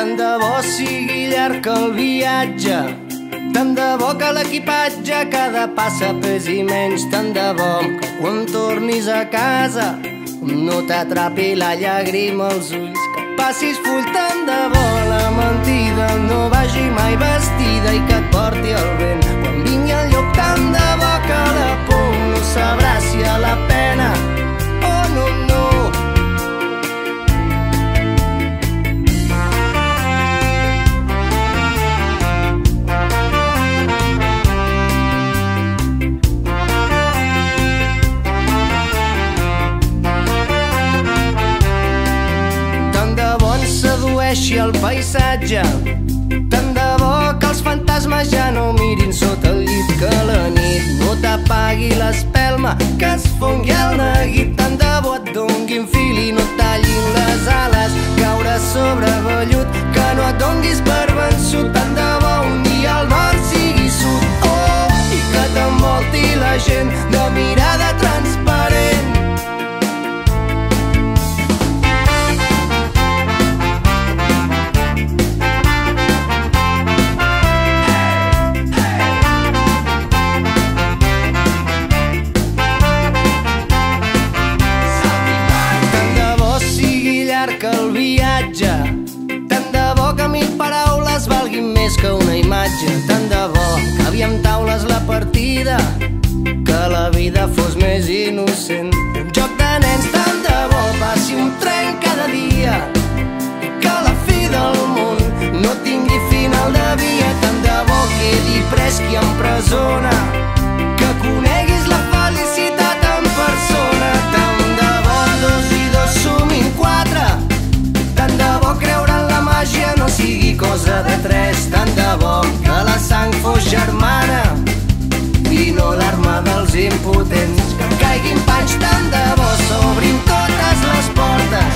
Tant de bo sigui llarg el viatge, tant de bo que l'equipatge cada passa pesi menys, tant de bo que quan tornis a casa no t'atrapi la llàgrima als ulls, que passis full, tant de bo la mentida no vagi mai vestida i que et porti el vent quan vingui el llop, tant de bo que la por no sabrà si a la pena o no, no. Sedueixi el paisatge, tant de bo que els fantasmes ja no mirin sota el llit, que la nit no t'apagui l'espelma, que es fongui el neguit, tant de bo et donguin fil i no tallin les ales, caure sobre vellut, que no et donguis per vençut, tant de bo un dia el nord sigui sud, oh, i que t'envolti la gent de mirada transparent. Que el viatge, tant de bo que 1000 paraules valguin més que una imatge, tant de bo que aviam taules la partida, que la vida fos més innocent, un joc de nens, tant de bo passi un tren cada dia i que la fi del món no tingui final de via, tant de bo quedi pres qui empresona, que coneguis la felicitat en persona, tant de bo 2 i 2 sumin 4, tant de bo creure en la màgia no sigui cosa de 3, tant de bo que la sang fos germana i no l'arma dels impotents, que em caiguin panys, tant de bo s'obrin totes les portes